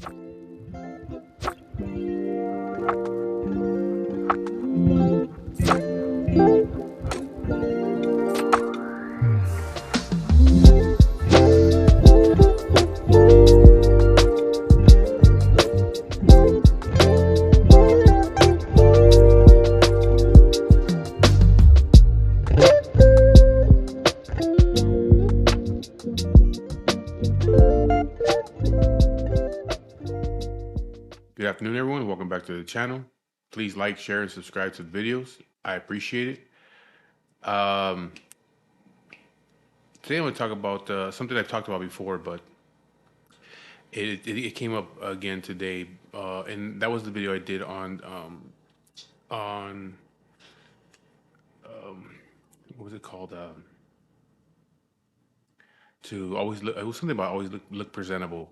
Good afternoon, everyone. Welcome back to the channel. Please like, share, and subscribe to the videos. I appreciate it. Today I'm going to talk about something I've talked about before, but it came up again today, and that was the video I did on what was it called? To always look. It was something about always look presentable.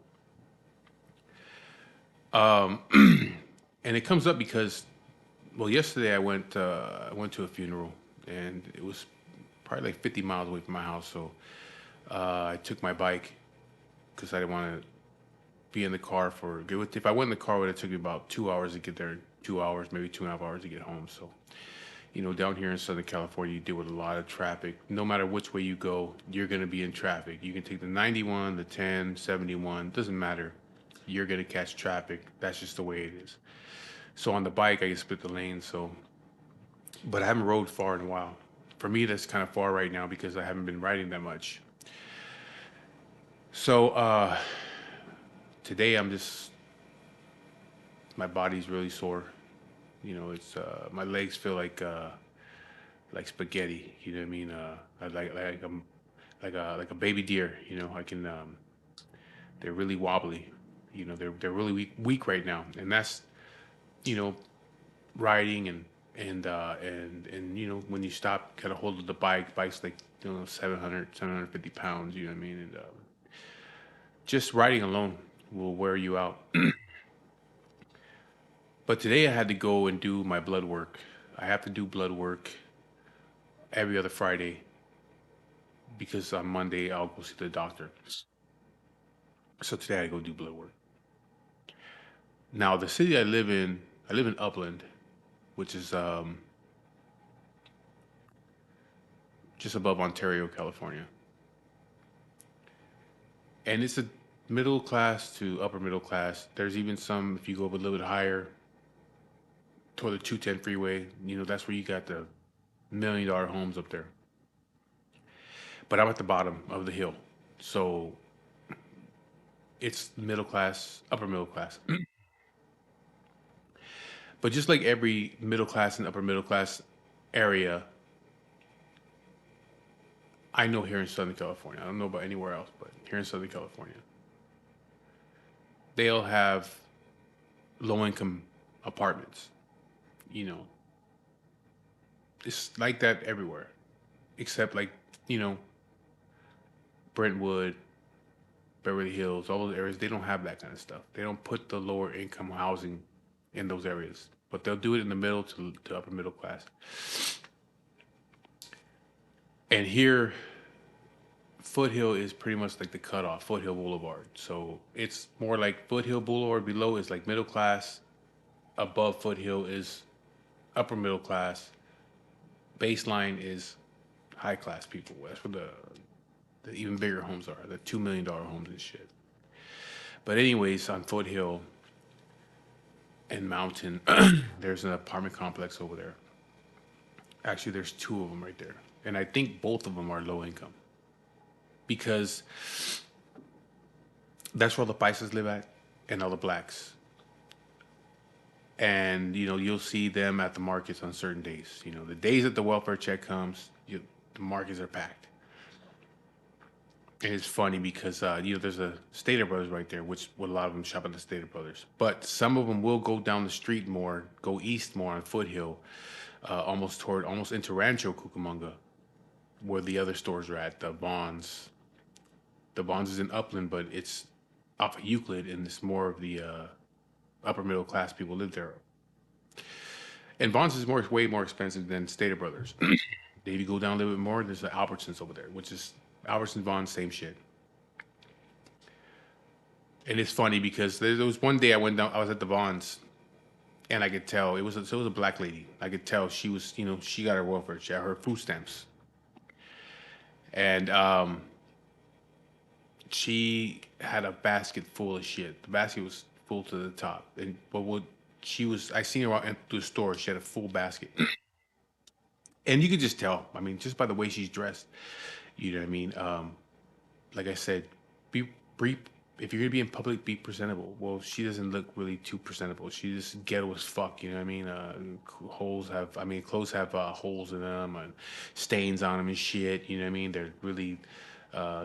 Um, and it comes up because, well, yesterday I went to a funeral, and it was probably like 50 miles away from my house. So I took my bike because I didn't want to be in the car for. If I went in the car, it would have took me about 2 hours to get there. 2 hours, maybe 2.5 hours to get home. So, down here in Southern California, you deal with a lot of traffic. No matter which way you go, you're going to be in traffic. You can take the 91, the 10, 71, doesn't matter. You're going to catch traffic. That's just the way it is. So on the bike, I can split the lanes. So, but I haven't rode far in a while. For me, that's kind of far right now because I haven't been riding that much. So today my body's really sore. It's my legs feel like spaghetti. You know what I mean? Like a baby deer. I can. They're really wobbly. They're really weak right now, and that's you know riding and when you stop, kind of hold of the bike's like 750 pounds. You know what I mean? And just riding alone will wear you out. But today I had to go and do my blood work. I have to do blood work every other Friday because on Monday I'll go see the doctor. So today I had to go do blood work. Now the city I live in Upland, which is just above Ontario, California, and it's a middle class to upper middle class. There's even some if you go up a little bit higher toward the 210 freeway. That's where you got the $1 million homes up there. But I'm at the bottom of the hill, so it's middle class, upper middle class. But just like every middle class and upper middle class area, I know here in Southern California, I don't know about anywhere else, but here in Southern California, they'll have low income apartments. You know, it's like that everywhere, except like, you know, Brentwood, Beverly Hills, all those areas, they don't have that kind of stuff. They don't put the lower income housing in those areas, but they'll do it in the middle to upper middle class. And here, Foothill is pretty much like the cutoff, Foothill Boulevard. So it's more like Foothill Boulevard below is like middle class, above Foothill is upper middle class, baseline is high class people. That's where the even bigger homes are, the $2 million homes and shit. But anyways, on Foothill and Mountain, there's an apartment complex over there. Actually, there's two of them right there, and I think both of them are low income because that's where all the Pisces live at, and all the blacks. And you'll see them at the markets on certain days. The days that the welfare check comes, the markets are packed. And it's funny because there's a Stater Brothers right there, which a lot of them shop at the Stater Brothers. But some of them will go down the street more, go east more on Foothill, almost into Rancho Cucamonga, where the other stores are at. The Bonds. The Bonds is in Upland, but it's off of Euclid, and it's more of the upper middle class people live there. And Bonds is way more expensive than Stater Brothers. If you go down a little bit more, there's the Albertsons over there, which is Albertsons, Bonds, same shit. And it's funny because there was one day I went down. I was at the Vons, and I could tell it was a black lady. I could tell she was, she got her welfare, she had her food stamps, and she had a basket full of shit. The basket was full to the top, and but what she was, I seen her out through the store. She had a full basket, and you could just tell. I mean, just by the way she's dressed, you know what I mean. Like I said, be if you're gonna be in public, be presentable. Well, she doesn't look really too presentable. She just ghetto as fuck. You know what I mean? Clothes have holes in them and stains on them and shit. You know what I mean? They're really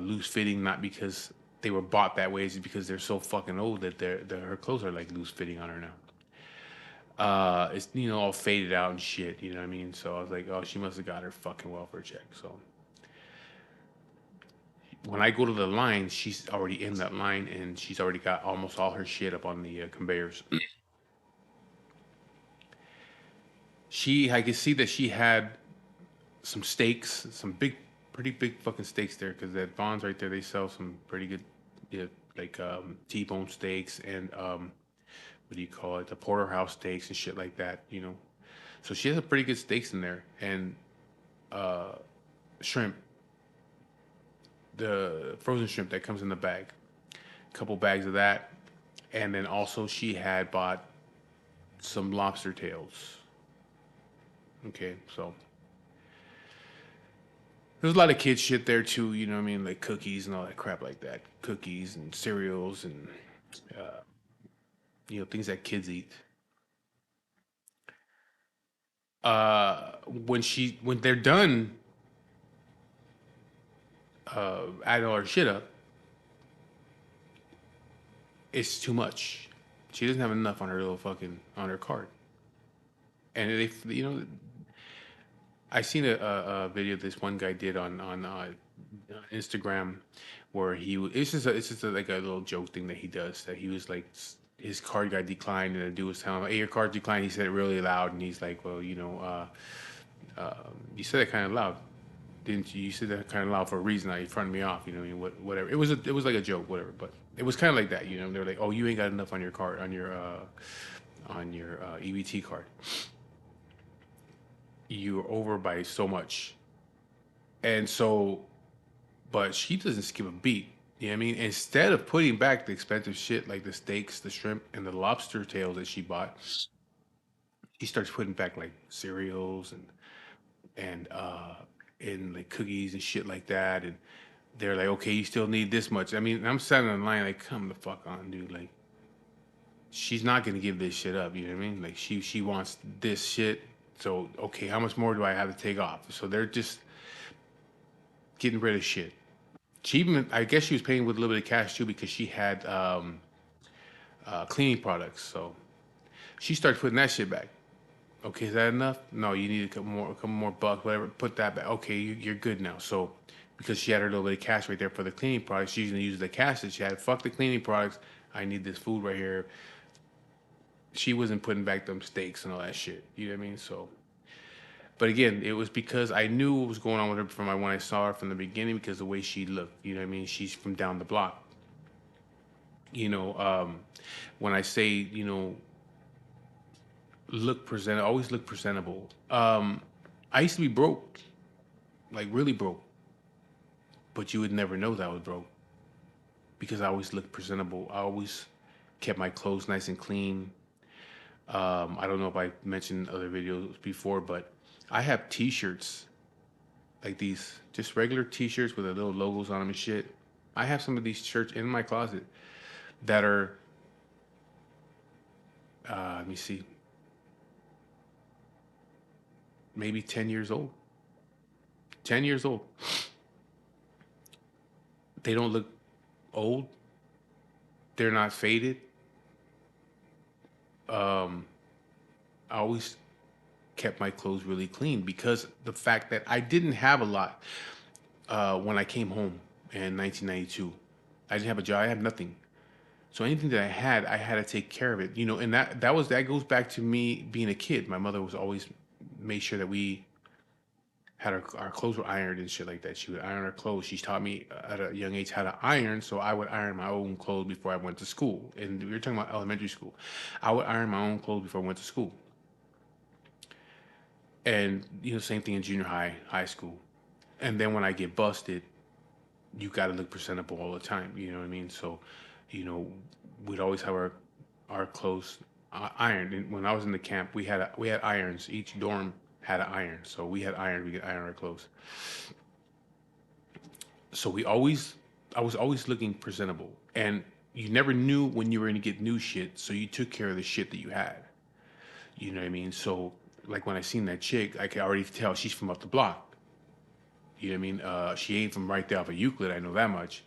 loose fitting, not because they were bought that way. It's because they're so fucking old that her clothes are like loose fitting on her now. It's all faded out and shit. You know what I mean? So I was like, oh, she must have got her fucking welfare check. So when I go to the line, she's already in that line and she's already got almost all her shit up on the conveyors. I could see that she had some steaks, some pretty big fucking steaks there, because that Bonds right there, they sell some pretty good, yeah, like T-bone steaks and what do you call it, the porterhouse steaks and shit like that. So she has a pretty good steaks in there and uh, shrimp, the frozen shrimp that comes in the bag, a couple bags of that, and then also she had bought some lobster tails. Okay, so there's a lot of kids shit there too. You know what I mean, like cookies and all that crap like that, cookies and cereals and uh, things that kids eat. When they're done adding all her shit up, it's too much. She doesn't have enough on her little fucking on her card. And I seen a video this one guy did on Instagram where it's just like a little joke thing that he does, that he was like his card got declined and the dude was telling him, "Hey, your card declined." He said it really loud and he's like, "Well, you said it kind of loud, didn't you? You said that kind of loud for a reason. Now you fronted me off. You know, I mean, whatever. It was like a joke, whatever. But it was kind of like that. They're like, "Oh, you ain't got enough on your card on your EBT card. You're over by so much." And so, but she doesn't skip a beat. You know what I mean? Instead of putting back the expensive shit like the steaks, the shrimp, and the lobster tails that she bought, she starts putting back like cereals and and like cookies and shit like that. And they're like, "Okay, you still need this much." I mean, I'm standing in line like, "Come the fuck on, dude!" Like, she's not gonna give this shit up. You know what I mean? Like, she wants this shit. So okay, how much more do I have to take off? So they're just getting rid of shit. She even, I guess, she was paying with a little bit of cash too because she had cleaning products. So she started putting that shit back. Okay, is that enough? No, you need a couple more bucks, whatever. Put that back. Okay, you're good now. So because she had her little bit of cash right there for the cleaning products, she's gonna use the cash that she had. Fuck the cleaning products. I need this food right here. She wasn't putting back them steaks and all that shit. You know what I mean? So, but again, it was because I knew what was going on with her from when I saw her from the beginning because the way she looked. You know what I mean? She's from down the block. You know, when I say always look presentable. I used to be broke, like really broke, but you would never know that I was broke because I always looked presentable. I always kept my clothes nice and clean. I don't know if I mentioned other videos before, but I have T-shirts like these, just regular T-shirts with the little logos on them and shit. I have some of these shirts in my closet that are, let me see, maybe 10 years old. 10 years old. They don't look old. They're not faded. Um, I always kept my clothes really clean because the fact that I didn't have a lot when I came home in 1992. I didn't have a job. I had nothing. So anything that I had to take care of it. And that goes back to me being a kid. My mother was always made sure that we had our clothes were ironed and shit like that. She would iron our clothes. She taught me at a young age how to iron, so I would iron my own clothes before I went to school. And we were talking about elementary school. I would iron my own clothes before I went to school. And same thing in junior high, high school. And then when I get busted, you got to look presentable all the time. You know what I mean? So, you know, we'd always have our clothes ironed. And when I was in the camp, we had irons. Each dorm had an iron, so we had iron. We could iron our clothes. So I was always looking presentable, and you never knew when you were going to get new shit. So you took care of the shit that you had. You know what I mean? So like when I seen that chick, I could already tell she's from up the block. You know what I mean? She ain't from right there off of Euclid. I know that much.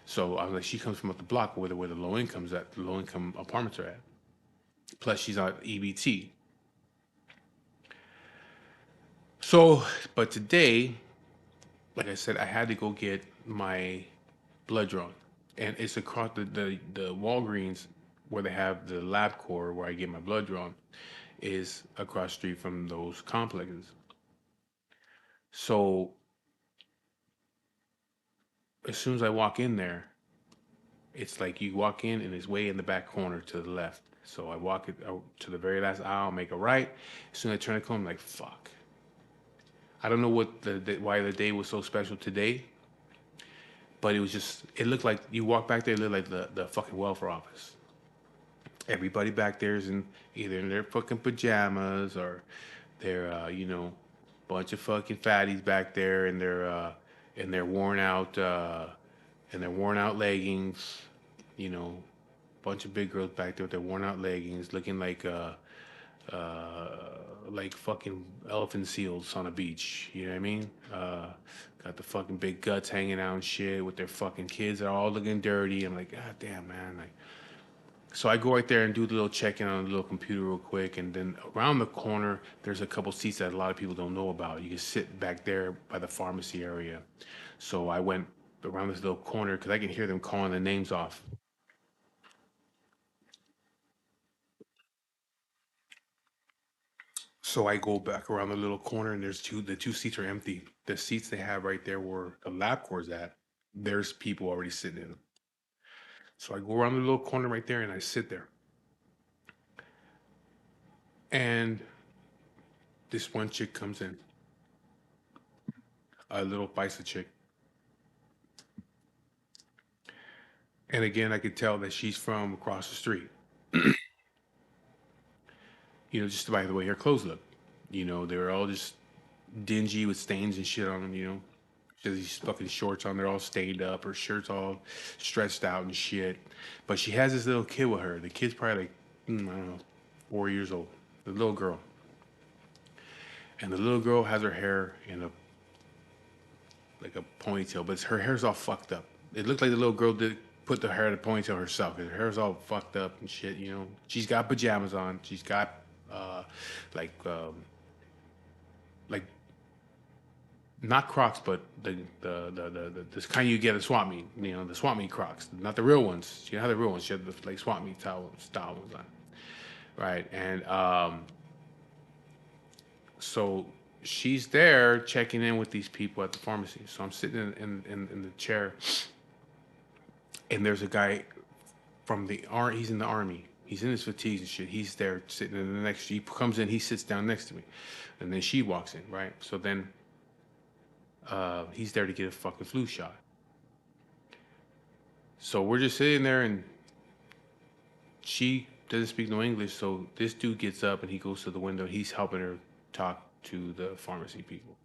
So I was like, she comes from up the block where the low incomes at, the low income apartments are at. Plus, she's on EBT. So, but today, like I said, I had to go get my blood drawn, and it's across the Walgreens where they have the lab core where I get my blood drawn is across the street from those complexes. So as soon as I walk in there, it's like you walk in and it's way in the back corner to the left. So I walk it out to the very last aisle, make a right. As soon as I turn the corner, I'm like, fuck. I don't know what why the day was so special today, but it looked like you walk back there, it looked like the fucking welfare office. Everybody back there is either in their fucking pajamas or they're bunch of fucking fatties back there in their worn out leggings, you know, bunch of big girls back there with their worn out leggings, looking like fucking elephant seals on a beach. You know what I mean? Got the fucking big guts hanging out and shit with their fucking kids that are all looking dirty. I'm like, God damn, man. Like, so I go right there and do the little check-in on the little computer real quick, and then around the corner, there's a couple seats that a lot of people don't know about. You can sit back there by the pharmacy area. So I went around this little corner because I can hear them calling the names off. So I go back around the little corner, and the two seats are empty. The seats they have right there where the lab core's at, there's people already sitting in them. So I go around the little corner right there, and I sit there. And this one chick comes in, a little Pisa chick. And again, I could tell that she's from across the street. Just by the way her clothes look. They were all just dingy with stains and shit on them. She has these fucking shorts on, they're all stained up. Her shirt's all stretched out and shit. But she has this little kid with her. The kid's probably like, I don't know, 4 years old. The little girl. And the little girl has her hair in a ponytail, but her hair's all fucked up. It looked like the little girl did put the hair in a ponytail herself. Her hair's all fucked up and shit. She's got pajamas on. She's got like like not Crocs, but the this kind you get at swap meet. The swap meet Crocs, not the real ones. She had the real ones. She had the like swap meet style ones on, right? And so she's there checking in with these people at the pharmacy. So I'm sitting in the chair, and there's a guy from he's in the army. He's in his fatigues and shit. He's there sitting in the next. He comes in. He sits down next to me, and then she walks in. Right. So then, he's there to get a fucking flu shot. So we're just sitting there, and she doesn't speak no English. So this dude gets up and he goes to the window. He's helping her talk to the pharmacy people.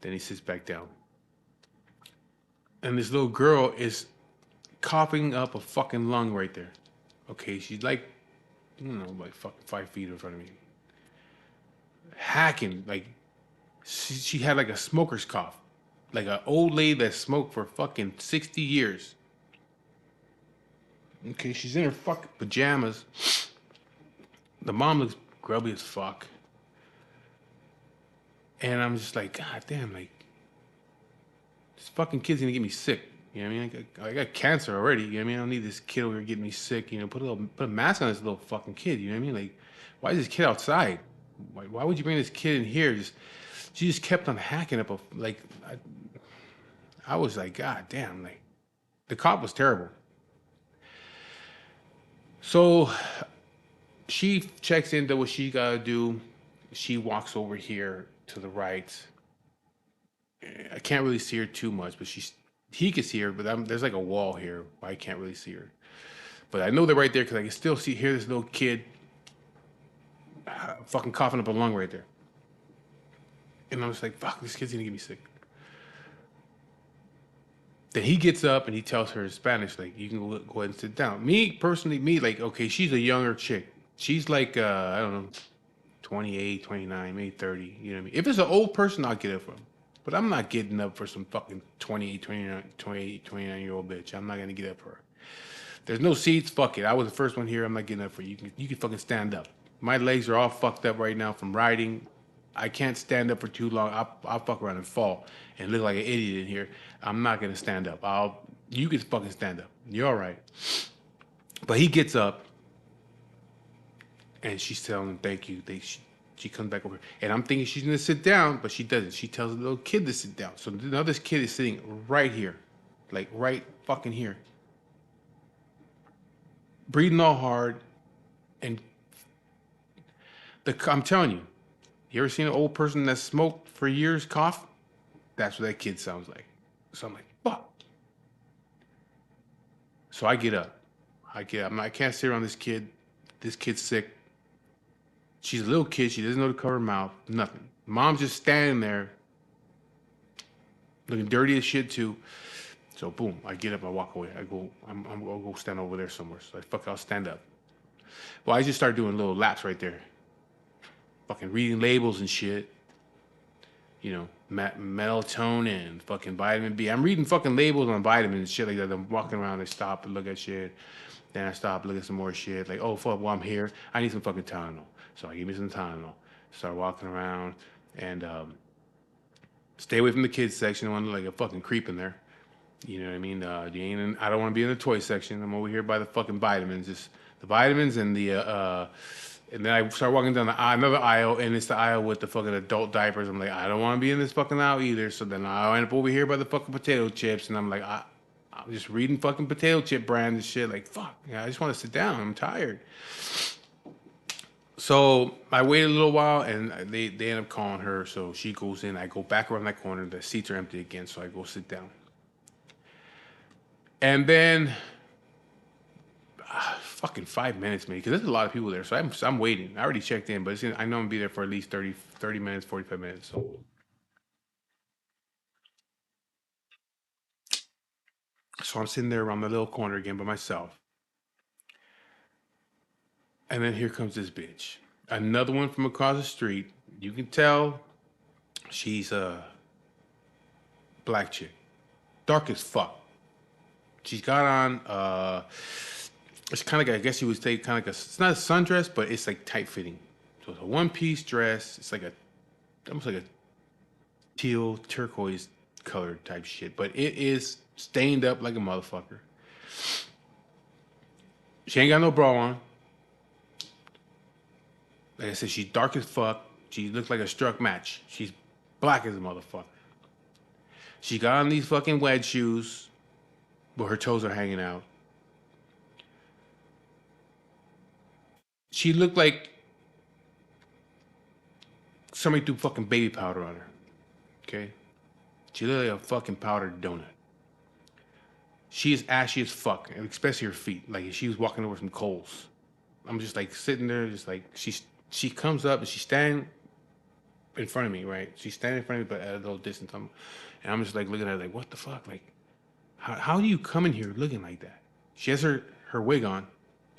Then he sits back down, and this little girl is coughing up a fucking lung right there. Okay, she's like, I don't know, like fucking 5 feet in front of me. Hacking, like, she had like a smoker's cough. Like an old lady that smoked for fucking 60 years. Okay, she's in her fucking pajamas. The mom looks grubby as fuck. And I'm just like, God damn, like, this fucking kid's gonna get me sick. You know what I mean? I got cancer already. You know what I mean? I don't need this kid over here getting me sick. Put a mask on this little fucking kid. You know what I mean? Like, why is this kid outside? Why would you bring this kid in here? Just She just kept on hacking up. I was like, God damn, like the cop was terrible. So she checks into what she gotta do. She walks over here to the right. I can't really see her too much, but he can see her, but there's like a wall here. I can't really see her, but I know they're right there because I can still hear this little kid fucking coughing up a lung right there. And I was like, fuck, this kid's gonna get me sick. Then he gets up and he tells her in Spanish, like, you can go ahead and sit down. Me, personally, like, okay, she's a younger chick. She's like, I don't know, 28, 29, maybe 30. You know what I mean? If it's an old person, I'll get up for him. But I'm not getting up for some fucking 29-year-old bitch. I'm not going to get up for her. There's no seats. Fuck it. I was the first one here. I'm not getting up for you. You can fucking stand up. My legs are all fucked up right now from riding. I can't stand up for too long. I'll fuck around and fall and look like an idiot in here. I'm not gonna stand up. You can fucking stand up. You're all right. But he gets up and she's telling him thank you. She comes back over and I'm thinking she's gonna sit down, but she doesn't. She tells the little kid to sit down. So now this kid is sitting right here, like right fucking here, breathing all hard, and I'm telling you, you ever seen an old person that smoked for years cough? That's what that kid sounds like. So I'm like, fuck. So I get up. I can't sit around this kid. This kid's sick. She's a little kid. She doesn't know to cover her mouth. Nothing. Mom's just standing there, looking dirty as shit too. So boom, I get up. I walk away. I'm gonna go stand over there somewhere. So I'll stand up. Well, I just started doing little laps right there. Fucking reading labels and shit. You know, melatonin, fucking vitamin B. I'm reading fucking labels on vitamins and shit like that. I'm walking around, I stop and look at shit. Then I stop, look at some more shit. Like, oh, fuck, while I'm here, I need some fucking Tylenol. So I give me some Tylenol. Start walking around and stay away from the kids section. I want to look like a fucking creep in there. You know what I mean? I don't want to be in the toy section. I'm over here by the fucking vitamins. Just the vitamins and the and then I start walking down another aisle, and it's the aisle with the fucking adult diapers. I'm like, I don't want to be in this fucking aisle either. So then I end up over here by the fucking potato chips, and I'm like, I'm just reading fucking potato chip brands and shit. Like, fuck, I just want to sit down. I'm tired. So I wait a little while, and they end up calling her. So she goes in. I go back around that corner. The seats are empty again, so I go sit down. And then fucking 5 minutes maybe, because there's a lot of people there. So I'm waiting. I already checked in, but I know I'm going to be there for at least 30 minutes, 45 minutes. So I'm sitting there around the little corner again by myself. And then here comes this bitch. Another one from across the street. You can tell she's a black chick. Dark as fuck. She's got on it's kind of like, I guess you would say kind of like it's not a sundress, but it's like tight fitting. So it's a one piece dress. It's like almost like a teal turquoise colored type shit, but it is stained up like a motherfucker. She ain't got no bra on. Like I said, she's dark as fuck. She looks like a struck match. She's black as a motherfucker. She got on these fucking wedge shoes, but her toes are hanging out. She looked like somebody threw fucking baby powder on her. Okay? She looked like a fucking powdered donut. She is ashy as fuck, especially her feet. Like she was walking over some coals. I'm just like sitting there, just like she comes up and she's standing in front of me, right? She's standing in front of me, but at a little distance. And I'm just like looking at her like, what the fuck? Like, how do you come in here looking like that? She has her wig on,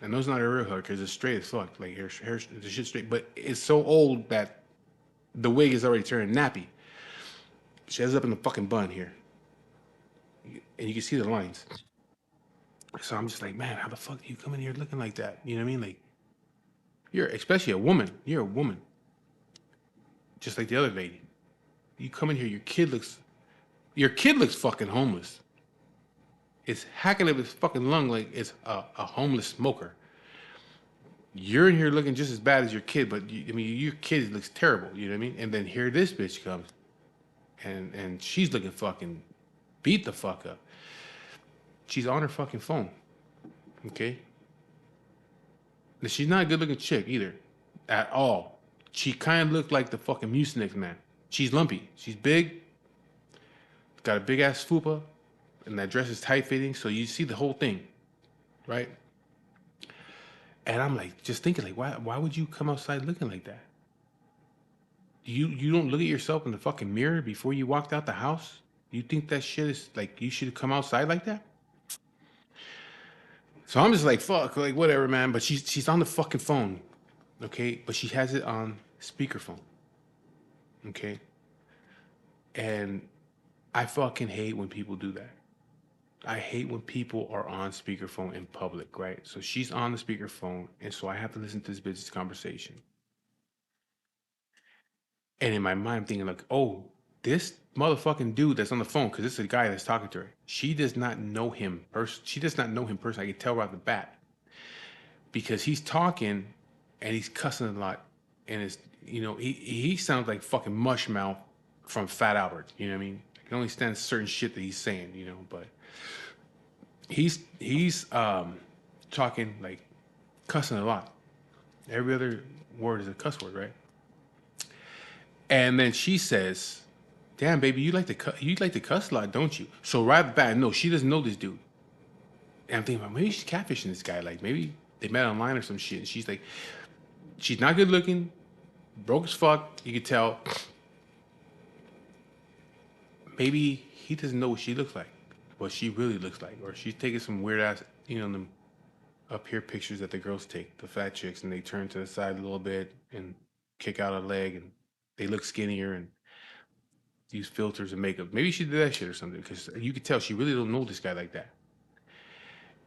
and those not her real hair because it's straight as fuck. Like her hair, the shit straight, but it's so old that the wig is already turning nappy. She has it up in the fucking bun here, and you can see the lines. So I'm just like, man, how the fuck do you come in here looking like that? You know what I mean? Like, you're especially a woman. You're a woman, just like the other lady. You come in here, your kid looks fucking homeless. It's hacking up his fucking lung like it's a homeless smoker. You're in here looking just as bad as your kid, but I mean, your kid looks terrible. You know what I mean? And then here this bitch comes, and she's looking fucking beat the fuck up. She's on her fucking phone. Okay. And she's not a good looking chick either, at all. She kind of looked like the fucking Mucinex man. She's lumpy. She's big. Got a big ass fupa, and that dress is tight fitting, so you see the whole thing, right? And I'm like, just thinking, like, why would you come outside looking like that? You don't look at yourself in the fucking mirror before you walked out the house? You think that shit is like you should come outside like that? So I'm just like, fuck, like whatever, man. But she's on the fucking phone, okay? But she has it on speakerphone, okay? And I fucking hate when people do that. I hate when people are on speakerphone in public, right? So she's on the speakerphone, and so I have to listen to this bitch's conversation. And in my mind, I'm thinking like, oh, this motherfucking dude that's on the phone, because this is a guy that's talking to her. She does not know him. She does not know him personally. I can tell right off the bat because he's talking and he's cussing a lot, and it's he sounds like fucking mush mouth from Fat Albert. You know what I mean? I can only stand certain shit that he's saying, but he's talking like cussing a lot. Every other word is a cuss word, right? And then she says, "Damn, baby, you like to cuss a lot, don't you?" So right back, no, she doesn't know this dude. And I'm thinking, maybe she's catfishing this guy. Like maybe they met online or some shit. And she's like, she's not good looking, broke as fuck. You could tell. Maybe he doesn't know what she looks like, what she really looks like, or she's taking some weird ass, them up here pictures that the girls take, the fat chicks, and they turn to the side a little bit and kick out a leg, and they look skinnier and use filters and makeup. Maybe she did that shit or something because you could tell she really don't know this guy like that.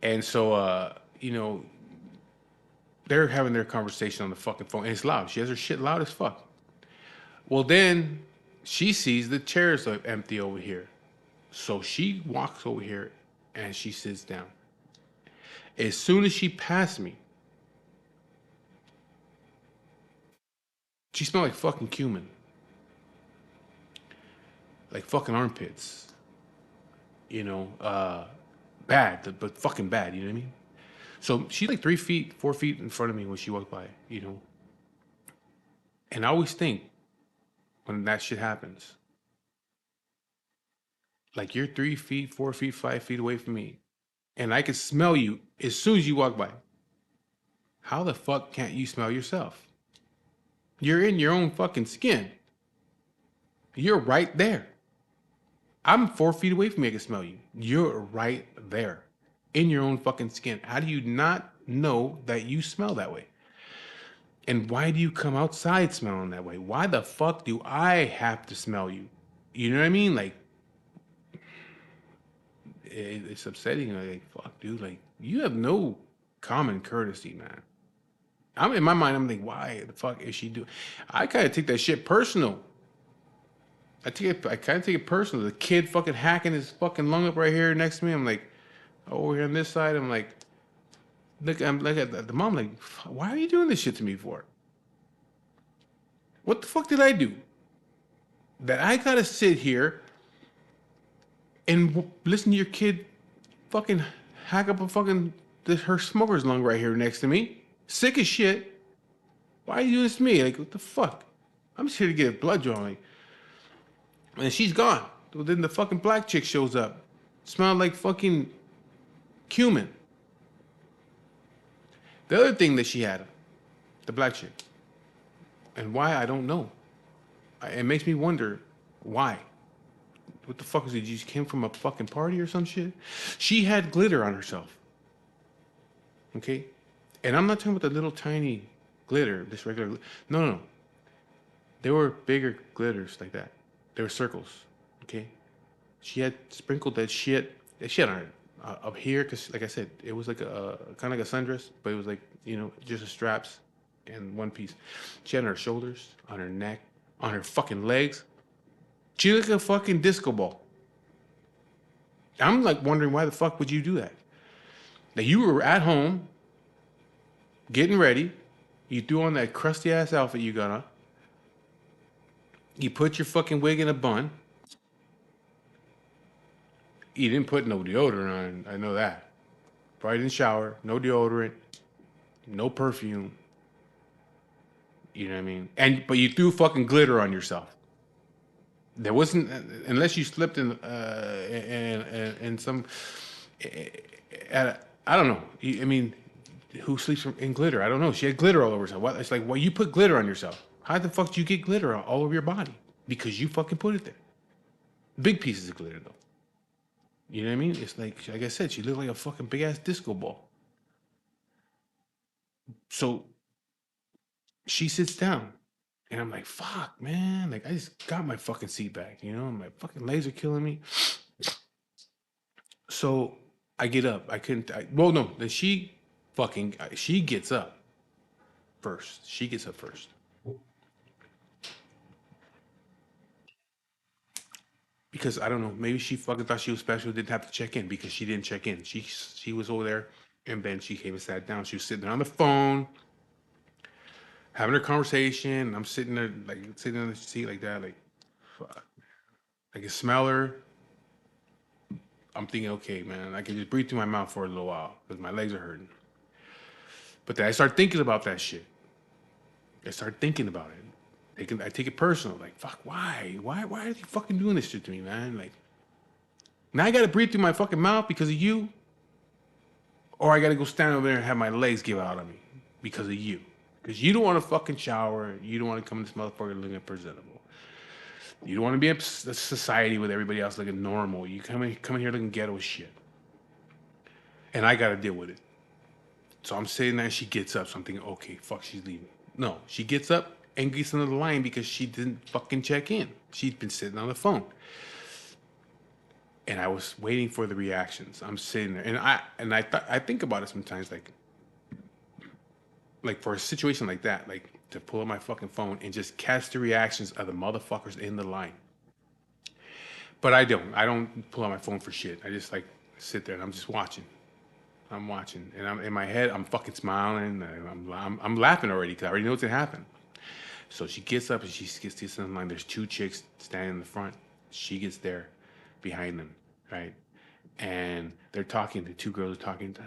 And so, they're having their conversation on the fucking phone, and it's loud. She has her shit loud as fuck. Well, then she sees the chairs are empty over here. So she walks over here and she sits down. As soon as she passed me, she smelled like fucking cumin. Like fucking armpits. Bad, but fucking bad, you know what I mean? So she's like 3 feet, 4 feet in front of me when she walked by, And I always think when that shit happens, like you're 3 feet, 4 feet, 5 feet away from me, and I can smell you as soon as you walk by. How the fuck can't you smell yourself? You're in your own fucking skin. You're right there. I'm 4 feet away from you, I can smell you. You're right there in your own fucking skin. How do you not know that you smell that way? And why do you come outside smelling that way? Why the fuck do I have to smell you? You know what I mean? Like, it's upsetting. Like, fuck, dude. Like, you have no common courtesy, man. I'm in my mind. I'm like, why the fuck is she doing? I kind of take that shit personal. I kind of take it personal. The kid fucking hacking his fucking lung up right here next to me. I'm like, over here on this side. I'm like, I'm like at the mom. Like, why are you doing this shit to me for? What the fuck did I do? That I gotta sit here and listen to your kid fucking hack up her smoker's lung right here next to me. Sick as shit. Why are you doing this to me? Like, what the fuck? I'm just here to get a blood drawn. Like, and she's gone. Then the fucking black chick shows up. Smelled like fucking cumin. The other thing that she had, the black chick, and why, I don't know. It makes me wonder why. What the fuck is it? You just came from a fucking party or some shit? She had glitter on herself. Okay? And I'm not talking about the little tiny glitter, this regular. No. There were bigger glitters like that. They were circles. Okay? She had sprinkled that shit on her up here, because, like I said, it was like a kind of like a sundress, but it was like, just the straps and one piece. She had on her shoulders, on her neck, on her fucking legs. She looked like a fucking disco ball. I'm like wondering why the fuck would you do that? Now you were at home getting ready. You threw on that crusty ass outfit you got on. You put your fucking wig in a bun. You didn't put no deodorant on. I know that. Probably didn't shower. No deodorant. No perfume. You know what I mean? But you threw fucking glitter on yourself. There wasn't, unless you slipped in some. I don't know. I mean, who sleeps in glitter? I don't know. She had glitter all over herself. What? It's like, well, you put glitter on yourself. How the fuck do you get glitter all over your body? Because you fucking put it there. Big pieces of glitter though. You know what I mean? It's like I said, she looked like a fucking big ass disco ball. So she sits down, and I'm like, fuck, man. Like I just got my fucking seat back. You know, my fucking legs are killing me. So I get up. I couldn't. Well, no. Then she gets up first. She gets up first. Because I don't know, maybe she fucking thought she was special, didn't have to check in because she didn't check in. She was over there, and then she came and sat down. She was sitting there on the phone, having her conversation. I'm sitting there like sitting in the seat like that, like fuck. I can smell her. I'm thinking, okay, man, I can just breathe through my mouth for a little while because my legs are hurting. But then I start thinking about that shit. I start thinking about it. I take it personal. Like, fuck, why? Why are you fucking doing this shit to me, man? Like, now I gotta breathe through my fucking mouth because of you, or I gotta go stand over there and have my legs give out on me because of you. Because you don't want to fucking shower. You don't want to come in this motherfucker looking presentable. You don't want to be in a society with everybody else looking normal. You come in here looking ghetto as shit. And I gotta deal with it. So I'm sitting there and she gets up. So I'm thinking, okay, fuck, she's leaving. No, she gets up and gets into the line because she didn't fucking check in. She'd been sitting on the phone. And I was waiting for the reactions. I'm sitting there, and I think about it sometimes, like for a situation like that, like to pull up my fucking phone and just catch the reactions of the motherfuckers in the line. But I don't. I don't pull out my phone for shit. I just like sit there and I'm just watching. I'm watching, and I'm in my head. I'm fucking smiling. I'm laughing already because I already know what's gonna happen. So she gets up and she gets in the line. There's two chicks standing in the front. She gets there behind them, right? And they're talking. The two girls are talking.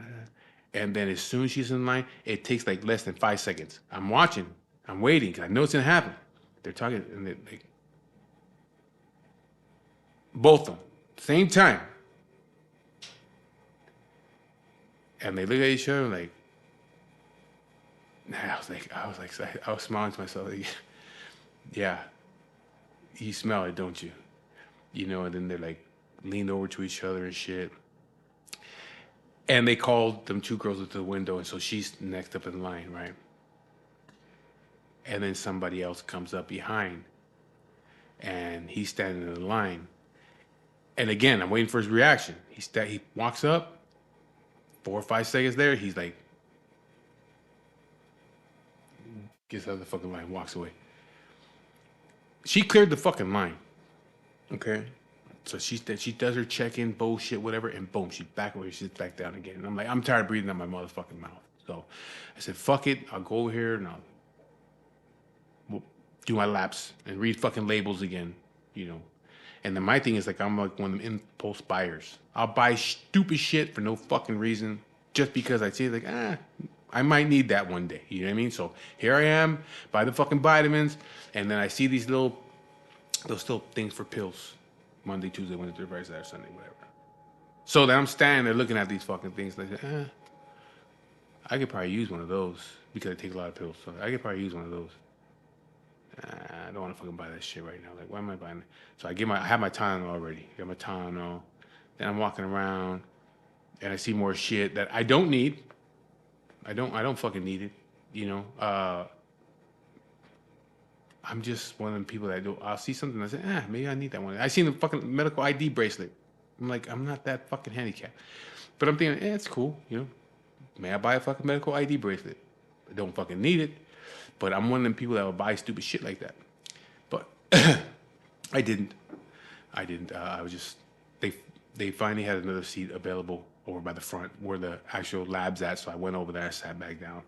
And then as soon as she's in line, it takes like less than 5 seconds. I'm watching. I'm waiting because I know it's gonna happen. They're talking, and both of them, same time. And they look at each other like, I was smiling to myself like, yeah, you smell it, don't you? You know, and then they're like leaned over to each other and shit. And they called them two girls to the window, and so she's next up in line, right? And then somebody else comes up behind, and he's standing in the line. And again, I'm waiting for his reaction. He walks up, 4 or 5 seconds there, he's like, gets out of the fucking line, walks away. She cleared the fucking line, okay? So she does her check-in bullshit, whatever, and boom, she's back away, she's back down again. And I'm like, I'm tired of breathing out my motherfucking mouth. So I said, fuck it, I'll go over here and I'll do my laps and read fucking labels again, you know. And then my thing is like, I'm like one of them impulse buyers. I'll buy stupid shit for no fucking reason just because I see like, I might need that one day. You know what I mean? So here I am, buy the fucking vitamins, and then I see those little things for pills. Monday, Tuesday, Wednesday, Friday, Saturday, Sunday, whatever. So then I'm standing there looking at these fucking things like, I could probably use one of those because I take a lot of pills. So I could probably use one of those. I don't want to fucking buy that shit right now. Like, why am I buying it? So I have my Tylenol already. I got my Tylenol. Then I'm walking around, and I see more shit that I don't need. I don't fucking need it. You know. I'm just one of them people that I'll see something and I say, maybe I need that one. I seen the fucking medical ID bracelet. I'm like, I'm not that fucking handicapped. But I'm thinking, it's cool, you know. May I buy a fucking medical ID bracelet? I don't fucking need it. But I'm one of them people that will buy stupid shit like that. But I didn't. I was just they finally had another seat available over by the front where the actual lab's at. So I went over there, I sat back down.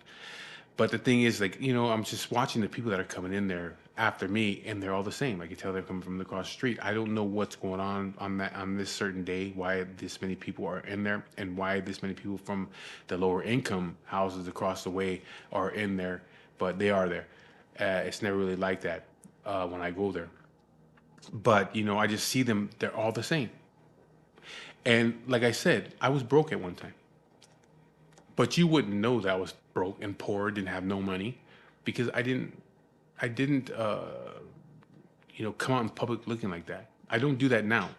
But the thing is, like, I'm just watching the people that are coming in there after me, and they're all the same. I can tell they're coming from across the street. I don't know what's going on this certain day, why this many people are in there, and why this many people from the lower income houses across the way are in there, but they are there. It's never really like that when I go there. But I just see them; they're all the same. And like I said, I was broke at one time. But you wouldn't know that I was broke and poor, didn't have no money, because I didn't come out in public looking like that. I don't do that now.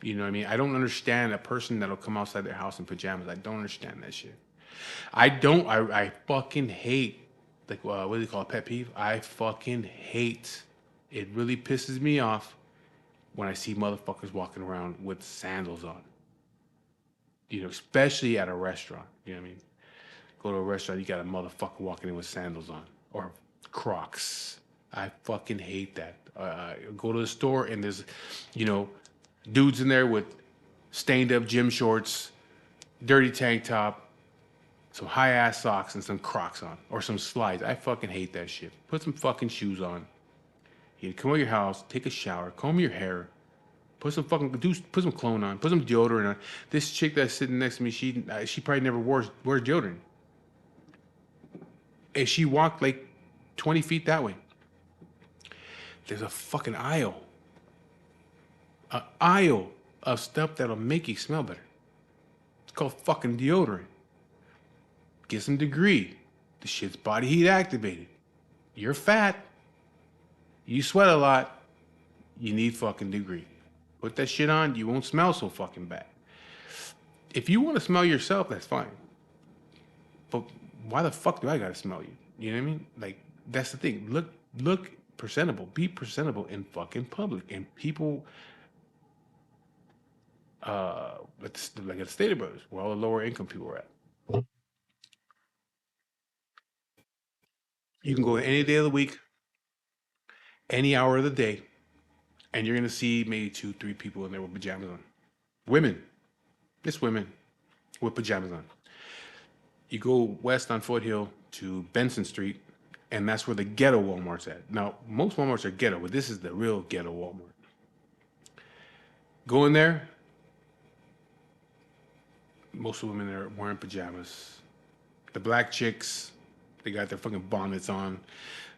You know what I mean? I don't understand a person that'll come outside their house in pajamas. I don't understand that shit. I fucking hate, like, what do they call it, pet peeve? I fucking hate. It really pisses me off when I see motherfuckers walking around with sandals on. Especially at a restaurant. You know what I mean? Go to a restaurant, you got a motherfucker walking in with sandals on or Crocs. I fucking hate that. Go to the store and there's, dudes in there with stained up gym shorts, dirty tank top, some high ass socks, and some Crocs on or some slides. I fucking hate that shit. Put some fucking shoes on. You come out of your house, take a shower, comb your hair. Put some cologne on. Put some deodorant on. This chick that's sitting next to me, she probably never wears deodorant. And she walked like 20 feet that way. There's a fucking aisle. An aisle of stuff that'll make you smell better. It's called fucking deodorant. Get some degree. The shit's body heat activated. You're fat. You sweat a lot. You need fucking degree. Put that shit on, you won't smell so fucking bad. If you want to smell yourself, that's fine. But why the fuck do I gotta smell you? You know what I mean? Like, that's the thing. Look presentable. Be presentable in fucking public. And people, like at the Stater Brothers, where all the lower income people are at. You can go any day of the week, any hour of the day, and you're gonna see maybe 2, 3 people in there with pajamas on. Women. It's women with pajamas on. You go west on Foothill to Benson Street, and that's where the ghetto Walmart's at. Now, most Walmarts are ghetto, but this is the real ghetto Walmart. Go in there, most of the women are wearing pajamas. The black chicks, they got their fucking bonnets on,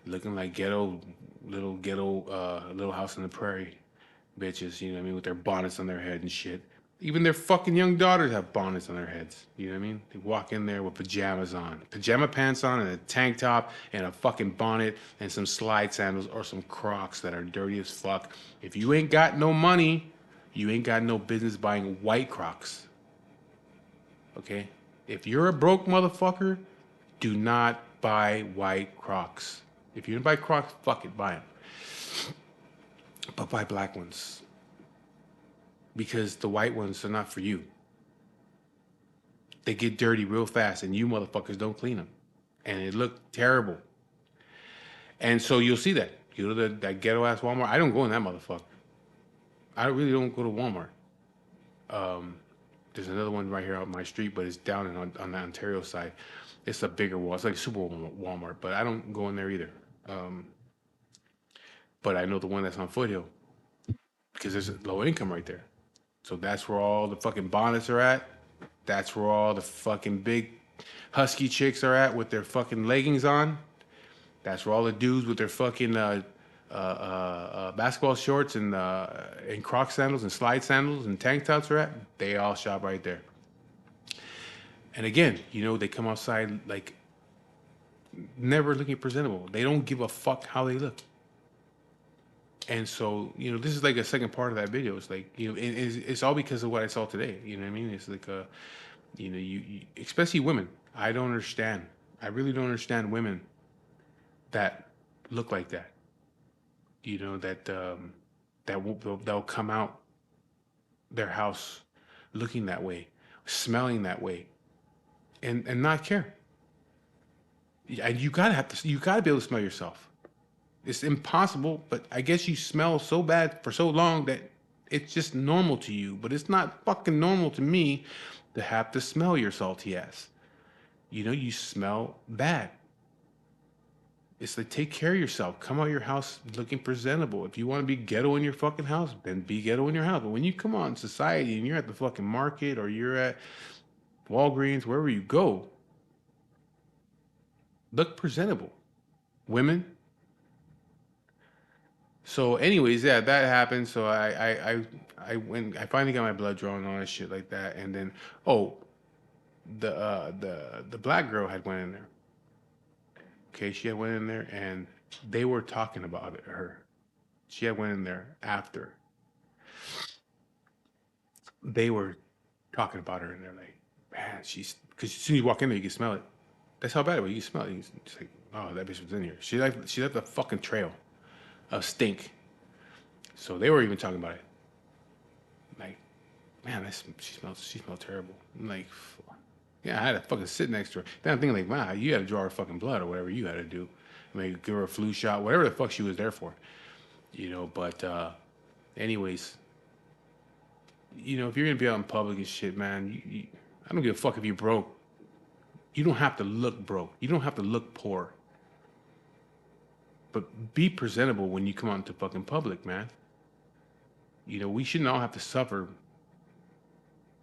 looking like little house on the prairie bitches, you know what I mean, with their bonnets on their head and shit. Even their fucking young daughters have bonnets on their heads. You know what I mean? They walk in there with pajamas on. Pajama pants on and a tank top and a fucking bonnet and some slide sandals or some Crocs that are dirty as fuck. If you ain't got no money, you ain't got no business buying white Crocs. Okay? If you're a broke motherfucker, do not buy white Crocs. If you didn't buy Crocs, fuck it, buy them. But buy black ones. Because the white ones are not for you. They get dirty real fast, and you motherfuckers don't clean them. And it looked terrible. And so you'll see that. You know that ghetto-ass Walmart? I don't go in that motherfucker. I really don't go to Walmart. There's another one right here on my street, but it's down on the Ontario side. It's a bigger wall. It's like a super Walmart, but I don't go in there either. But I know the one that's on Foothill because there's a low income right there. So that's where all the fucking bonnets are at. That's where all the fucking big husky chicks are at with their fucking leggings on. That's where all the dudes with their fucking basketball shorts and Croc sandals and slide sandals and tank tops are at. They all shop right there. And again, they come outside like never looking presentable. They don't give a fuck how they look. And so, this is like a second part of that video. It's like, it's all because of what I saw today. You know what I mean? It's like, you especially women. I don't understand. I really don't understand women that look like that. That'll come out their house looking that way, smelling that way, and not care. You gotta be able to smell yourself. It's impossible, but I guess you smell so bad for so long that It's just normal to you, but it's not fucking normal to me to have to smell your salty ass. You know, you smell bad. It's like, take care of yourself. Come out of your house looking presentable. If you want to be ghetto in your fucking house, then be ghetto in your house. But when you come out in society and you're at the fucking market or you're at Walgreens, wherever you go, look presentable. Women. So, anyways, yeah, that happened. So I went. I finally got my blood drawn and all that shit like that. And then, oh, the black girl had went in there. Okay, she had went in there and they were talking about it, her. She had went in there after. They were talking about her and they're like, man, she's because as soon as you walk in there, you can smell it. That's how bad it was. You can smell it. It's like, oh, that bitch was in here. She left a fucking trail of stink. So they were even talking about it. Like, man, she smelled terrible. I'm like, yeah, I had to fucking sit next to her. Then I'm thinking like, wow, you had to draw her fucking blood or whatever you had to do. Maybe give her a flu shot, whatever the fuck she was there for. But anyways, if you're gonna be out in public and shit, man, I don't give a fuck if you're broke. You don't have to look broke. You don't have to look poor. But be presentable when you come out into fucking public, man. We shouldn't all have to suffer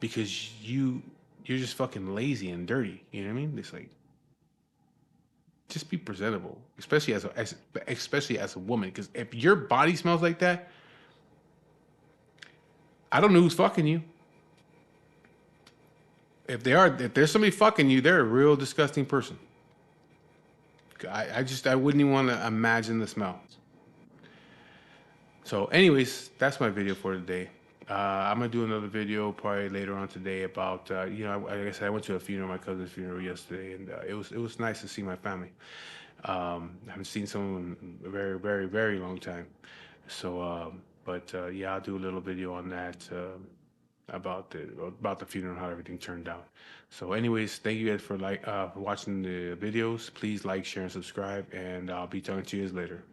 because you're just fucking lazy and dirty. You know what I mean? It's like, just be presentable, especially as a woman. Because if your body smells like that, I don't know who's fucking you. If there's somebody fucking you, they're a real disgusting person. I wouldn't even want to imagine the smell. So, anyways, that's my video for today. I'm gonna do another video probably later on today about like I said, I went to a funeral, my cousin's funeral yesterday, and it was nice to see my family. I haven't seen someone in a very, very, very long time. So, yeah, I'll do a little video on that about the funeral and how everything turned out. So, anyways, thank you guys for watching the videos. Please like, share, and subscribe, and I'll be talking to you guys later.